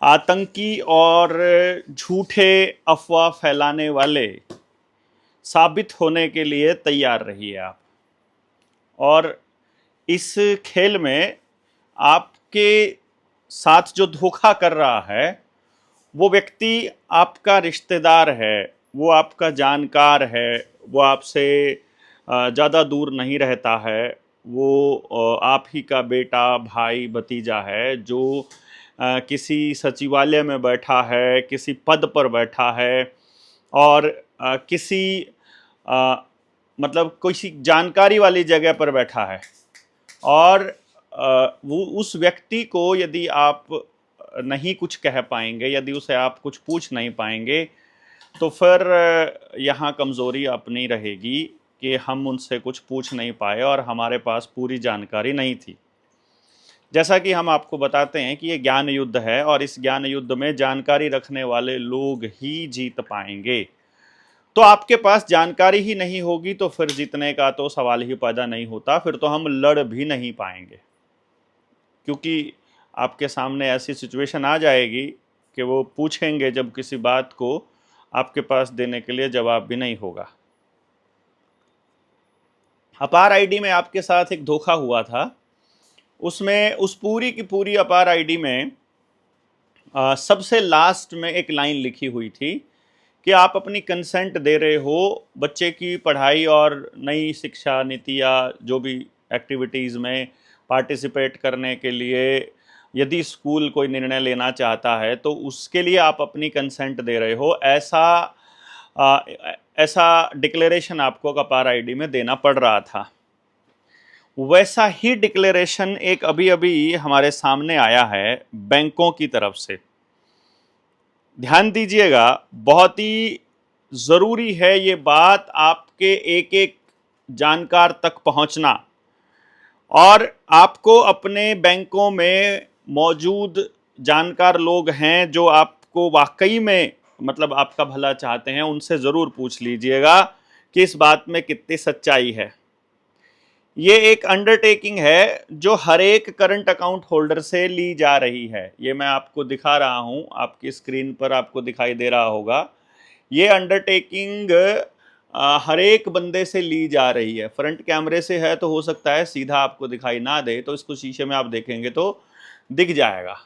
आतंकी और झूठे अफवाह फैलाने वाले साबित होने के लिए तैयार रहिए आप। और इस खेल में आपके साथ जो धोखा कर रहा है वो व्यक्ति आपका रिश्तेदार है, वो आपका जानकार है, वो आपसे ज़्यादा दूर नहीं रहता है, वो आप ही का बेटा भाई भतीजा है जो किसी सचिवालय में बैठा है, किसी पद पर बैठा है और किसी अ, मतलब किसी जानकारी वाली जगह पर बैठा है। और वो उस व्यक्ति को यदि आप नहीं कुछ कह पाएंगे, यदि उसे आप कुछ पूछ नहीं पाएंगे, तो फिर यहाँ कमज़ोरी अपनी रहेगी कि हम उनसे कुछ पूछ नहीं पाए और हमारे पास पूरी जानकारी नहीं थी। जैसा कि हम आपको बताते हैं कि ये ज्ञान युद्ध है और इस ज्ञान युद्ध में जानकारी रखने वाले लोग ही जीत पाएंगे। तो आपके पास जानकारी ही नहीं होगी तो फिर जीतने का तो सवाल ही पैदा नहीं होता, फिर तो हम लड़ भी नहीं पाएंगे, क्योंकि आपके सामने ऐसी सिचुएशन आ जाएगी कि वो पूछेंगे जब किसी बात को आपके पास देने के लिए जवाब भी नहीं होगा। अपार आईडी में आपके साथ एक धोखा हुआ था। उसमें उस पूरी की पूरी अपार आईडी में सबसे लास्ट में एक लाइन लिखी हुई थी कि आप अपनी कंसेंट दे रहे हो बच्चे की पढ़ाई और नई शिक्षा नीति या जो भी एक्टिविटीज़ में पार्टिसिपेट करने के लिए यदि स्कूल कोई निर्णय लेना चाहता है तो उसके लिए आप अपनी कंसेंट दे रहे हो, ऐसा डिक्लेरेशन आपको अपार आईडी में देना पड़ रहा था। वैसा ही डिक्लेरेशन एक अभी अभी हमारे सामने आया है बैंकों की तरफ से। ध्यान दीजिएगा, बहुत ही ज़रूरी है ये बात आपके एक एक जानकार तक पहुंचना, और आपको अपने बैंकों में मौजूद जानकार लोग हैं जो आपको वाकई में मतलब आपका भला चाहते हैं, उनसे ज़रूर पूछ लीजिएगा कि इस बात में कितनी सच्चाई है। ये एक अंडरटेकिंग है जो हर एक करंट अकाउंट होल्डर से ली जा रही है। ये मैं आपको दिखा रहा हूं, आपकी स्क्रीन पर आपको दिखाई दे रहा होगा। ये अंडरटेकिंग हर एक बंदे से ली जा रही है। फ्रंट कैमरे से है तो हो सकता है सीधा आपको दिखाई ना दे, तो इसको शीशे में आप देखेंगे तो दिख जाएगा।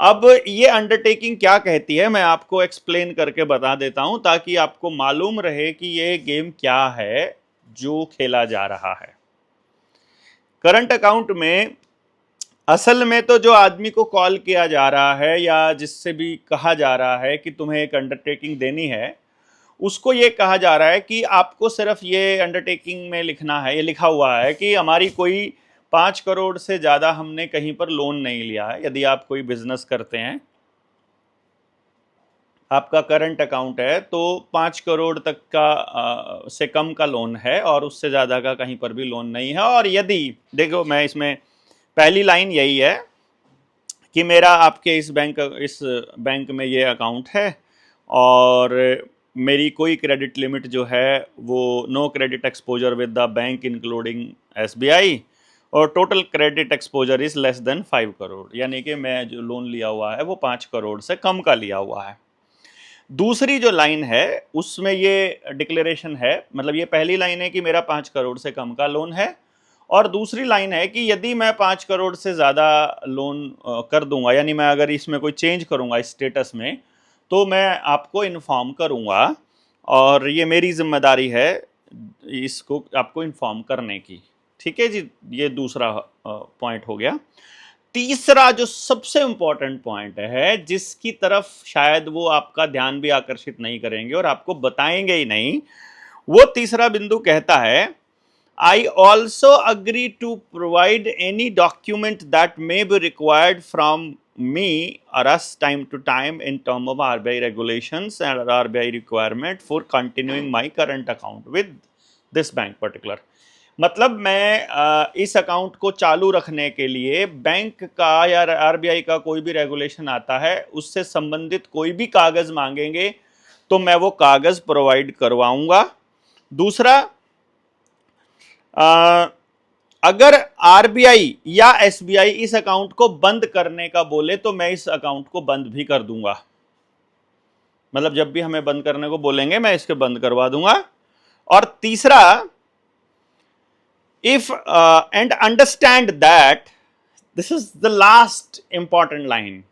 अब ये अंडरटेकिंग क्या कहती है मैं आपको एक्सप्लेन करके बता देता हूं ताकि आपको मालूम रहे कि ये गेम क्या है जो खेला जा रहा है। करंट अकाउंट में असल में तो जो आदमी को कॉल किया जा रहा है या जिससे भी कहा जा रहा है कि तुम्हें एक अंडरटेकिंग देनी है, उसको ये कहा जा रहा है कि आपको सिर्फ ये अंडरटेकिंग में लिखना है, ये लिखा हुआ है कि हमारी कोई 5 करोड़ से ज़्यादा हमने कहीं पर लोन नहीं लिया है। यदि आप कोई बिजनेस करते हैं, आपका करंट अकाउंट है तो 5 करोड़ तक का से कम का लोन है और उससे ज़्यादा का कहीं पर भी लोन नहीं है। और यदि देखो, मैं इसमें पहली लाइन यही है कि मेरा आपके इस बैंक में ये अकाउंट है और मेरी कोई क्रेडिट लिमिट जो है वो no credit exposure with the bank including SBI और total credit exposure is less than 5 crore, यानी कि मैं जो लोन लिया हुआ है वो 5 करोड़ से कम का लिया हुआ है। दूसरी जो लाइन है उसमें ये डिक्लेरेशन है, मतलब ये पहली लाइन है कि मेरा 5 करोड़ से कम का लोन है, और दूसरी लाइन है कि यदि मैं 5 करोड़ से ज़्यादा लोन कर दूंगा, यानी मैं अगर इसमें कोई चेंज करूंगा इस स्टेटस में, तो मैं आपको इन्फॉर्म करूंगा और ये मेरी जिम्मेदारी है इसको आपको इन्फॉर्म करने की। ठीक है जी, ये दूसरा पॉइंट हो गया। तीसरा जो सबसे इंपॉर्टेंट पॉइंट है जिसकी तरफ शायद वो आपका ध्यान भी आकर्षित नहीं करेंगे और आपको बताएंगे ही नहीं, वो तीसरा बिंदु कहता है I also agree to provide any document that may be required from me or us time to time in terms of RBI regulations and RBI requirement for continuing my current account with this bank particular। मतलब मैं इस account को चालू रखने के लिए bank का या आरबीआई का कोई भी रेगुलेशन आता है उससे संबंधित कोई भी कागज मांगेंगे तो मैं वो कागज प्रोवाइड करवाऊंगा। दूसरा, अगर आरबीआई या एसबीआई इस अकाउंट को बंद करने का बोले तो मैं इस अकाउंट को बंद भी कर दूंगा। मतलब जब भी हमें बंद करने को बोलेंगे मैं इसके बंद करवा दूंगा। और तीसरा, if and understand that, this is the last important line,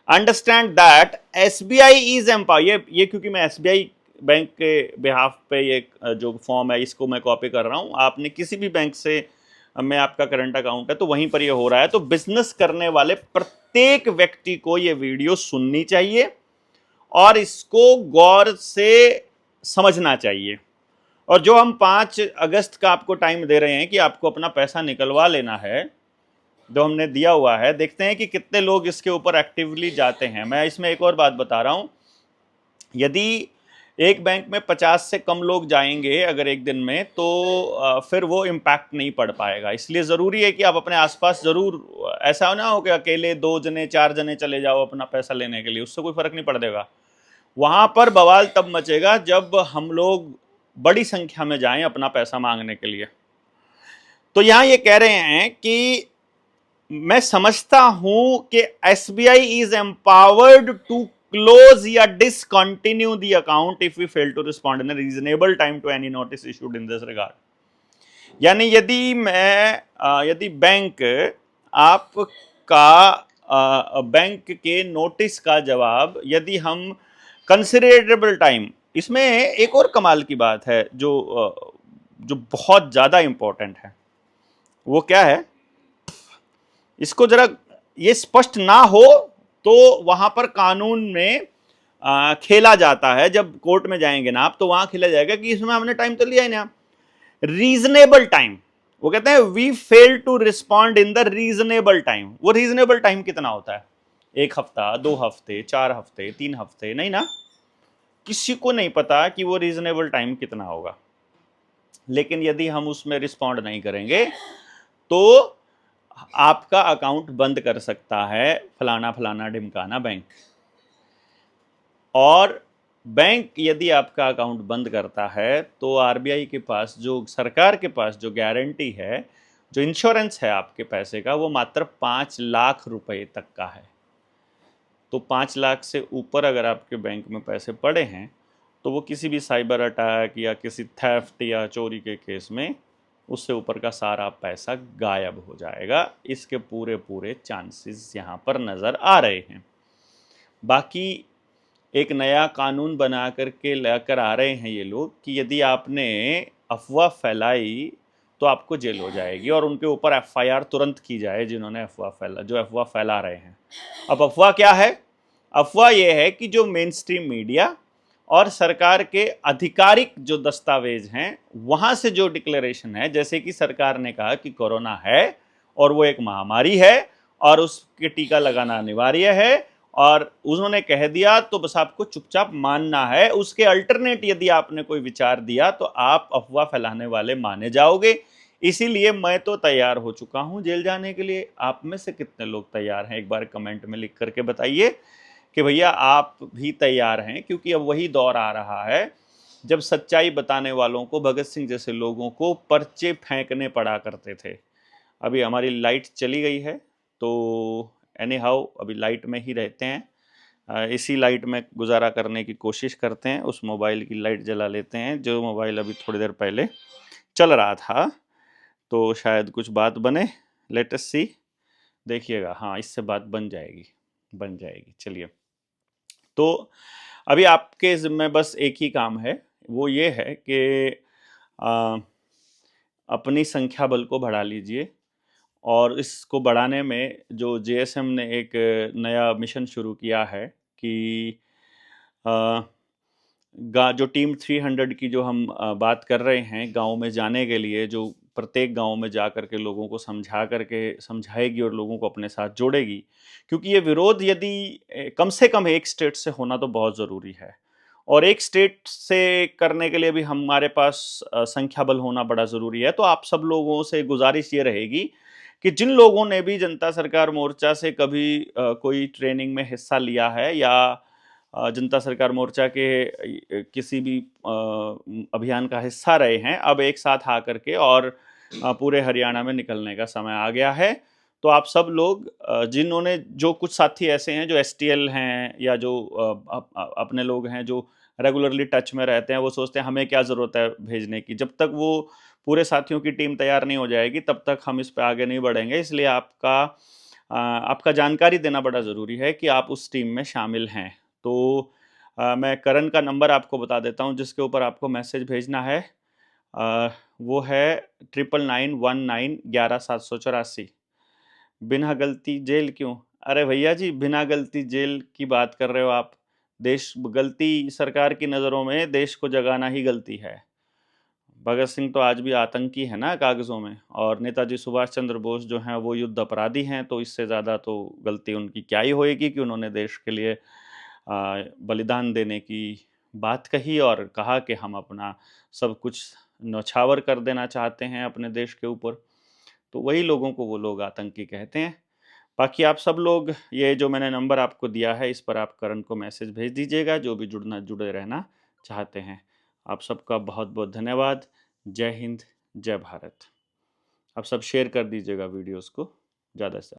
understand that SBI is empower, ये क्योंकि मैं एसबीआई बैंक के बिहाफ पे ये जो फॉर्म है इसको मैं कॉपी कर रहा हूं, आपने किसी भी बैंक से में आपका करंट अकाउंट है तो वहीं पर ये हो रहा है। तो बिजनेस करने वाले प्रत्येक व्यक्ति को ये वीडियो सुननी चाहिए और इसको गौर से समझना चाहिए। और जो हम 5 अगस्त का आपको टाइम दे रहे हैं कि आपको अपना पैसा निकलवा लेना है, जो हमने दिया हुआ है, देखते हैं कि कितने लोग इसके ऊपर एक्टिवली जाते हैं। मैं इसमें एक और बात बता रहा हूं, यदि एक बैंक में 50 से कम लोग जाएंगे अगर एक दिन में, तो फिर वो इम्पैक्ट नहीं पड़ पाएगा। इसलिए ज़रूरी है कि आप अपने आसपास ज़रूर, ऐसा ना हो कि अकेले 2 जने 4 जने चले जाओ अपना पैसा लेने के लिए, उससे कोई फ़र्क नहीं पड़ेगा। वहाँ पर बवाल तब मचेगा जब हम लोग बड़ी संख्या में जाएं अपना पैसा मांगने के लिए। तो यहाँ ये कह रहे हैं कि मैं समझता हूं कि SBI is empowered to close या discontinue the account if we fail to respond in reasonable time to any notice issued in this regard. यानी यदि बैंक आपका बैंक के नोटिस का जवाब यदि हम कंसिडरेबल टाइम, इसमें एक और कमाल की बात है जो बहुत ज्यादा इंपॉर्टेंट है, वो क्या है, इसको जरा ये स्पष्ट ना हो तो वहां पर कानून में खेला जाता है। जब कोर्ट में जाएंगे ना आप, तो वहां खेला जाएगा कि इसमें हमने टाइम तो लिया ही ना, रीजनेबल टाइम। वो कहते हैं we fail to respond in the reasonable time. वो रीजनेबल टाइम कितना होता है? 1 हफ्ता, 2 हफ्ते, 4 हफ्ते, 3 हफ्ते? नहीं ना, किसी को नहीं पता कि वो रीजनेबल टाइम कितना होगा। लेकिन यदि हम उसमें रिस्पॉन्ड नहीं करेंगे तो आपका अकाउंट बंद कर सकता है फलाना फलाना ढिमकाना बैंक। और बैंक यदि आपका अकाउंट बंद करता है तो आरबीआई के पास, जो सरकार के पास जो गारंटी है, जो इंश्योरेंस है आपके पैसे का, वो मात्र 5 लाख रुपए तक का है। तो 5 लाख से ऊपर अगर आपके बैंक में पैसे पड़े हैं तो वो किसी भी साइबर अटैक या किसी थेफ्ट या चोरी के केस में उससे ऊपर का सारा पैसा गायब हो जाएगा। इसके पूरे पूरे चांसेस यहाँ पर नज़र आ रहे हैं। बाकी एक नया कानून बना करके लेकर आ रहे हैं ये लोग कि यदि आपने अफवाह फैलाई तो आपको जेल हो जाएगी और उनके ऊपर एफआईआर तुरंत की जाए जिन्होंने अफवाह फैला रहे हैं। अब अफवाह क्या है? अफवाह ये है कि जो मेन स्ट्रीम मीडिया और सरकार के आधिकारिक जो दस्तावेज हैं वहां से जो डिक्लेरेशन है, जैसे कि सरकार ने कहा कि कोरोना है और वो एक महामारी है और उसके टीका लगाना अनिवार्य है और उन्होंने कह दिया तो बस आपको चुपचाप मानना है। उसके अल्टरनेट यदि आपने कोई विचार दिया तो आप अफवाह फैलाने वाले माने जाओगे। इसीलिए मैं तो तैयार हो चुका हूं जेल जाने के लिए। आप में से कितने लोग तैयार हैं? एक बार कमेंट में लिख करके बताइए कि भैया आप भी तैयार हैं, क्योंकि अब वही दौर आ रहा है जब सच्चाई बताने वालों को, भगत सिंह जैसे लोगों को पर्चे फेंकने पड़ा करते थे। अभी हमारी लाइट चली गई है तो एनी हाउ अभी लाइट में ही रहते हैं, इसी लाइट में गुजारा करने की कोशिश करते हैं। उस मोबाइल की लाइट जला लेते हैं जो मोबाइल अभी थोड़ी देर पहले चल रहा था, तो शायद कुछ बात बने। लेट अस सी, देखिएगा। हाँ, इससे बात बन जाएगी। चलिए, तो अभी आपके ज़िम्मे बस एक ही काम है, वो ये है कि अपनी संख्या बल को बढ़ा लीजिए। और इसको बढ़ाने में जो जेएसएम ने एक नया मिशन शुरू किया है कि जो टीम 300 की जो हम बात कर रहे हैं, गांव में जाने के लिए, जो प्रत्येक गांव में जा करके लोगों को समझाएगी और लोगों को अपने साथ जोड़ेगी। क्योंकि ये विरोध यदि कम से कम एक स्टेट से होना तो बहुत ज़रूरी है, और एक स्टेट से करने के लिए भी हमारे पास संख्या बल होना बड़ा ज़रूरी है। तो आप सब लोगों से गुजारिश ये रहेगी कि जिन लोगों ने भी जनता सरकार मोर्चा से कभी कोई ट्रेनिंग में हिस्सा लिया है या जनता सरकार मोर्चा के किसी भी अभियान का हिस्सा रहे हैं, अब एक साथ आकर के और पूरे हरियाणा में निकलने का समय आ गया है। तो आप सब लोग जिन्होंने जो कुछ साथी ऐसे हैं जो एसटीएल हैं या जो अपने लोग हैं जो रेगुलरली टच में रहते हैं, वो सोचते हैं हमें क्या ज़रूरत है भेजने की। जब तक वो पूरे साथियों की टीम तैयार नहीं हो जाएगी तब तक हम इस पे आगे नहीं बढ़ेंगे। इसलिए आपका जानकारी देना बड़ा ज़रूरी है कि आप उस टीम में शामिल हैं। तो मैं करण का नंबर आपको बता देता हूँ जिसके ऊपर आपको मैसेज भेजना है। वो है 991911 784। बिना गलती जेल क्यों? अरे भैया जी, बिना गलती जेल की बात कर रहे हो आप। देश गलती सरकार की नज़रों में देश को जगाना ही गलती है। भगत सिंह तो आज भी आतंकी है ना कागज़ों में, और नेताजी सुभाष चंद्र बोस जो हैं वो युद्ध अपराधी हैं। तो इससे ज़्यादा तो गलती उनकी क्या ही होएगी कि उन्होंने देश के लिए बलिदान देने की बात कही और कहा कि हम अपना सब कुछ न्यौछावर कर देना चाहते हैं अपने देश के ऊपर। तो वही लोगों को वो लोग आतंकी कहते हैं। बाकी आप सब लोग, ये जो मैंने नंबर आपको दिया है, इस पर आप करण को मैसेज भेज दीजिएगा जो भी जुड़े रहना चाहते हैं। आप सबका बहुत बहुत धन्यवाद। जय हिंद, जय भारत। आप सब शेयर कर दीजिएगा वीडियोस को ज़्यादा से।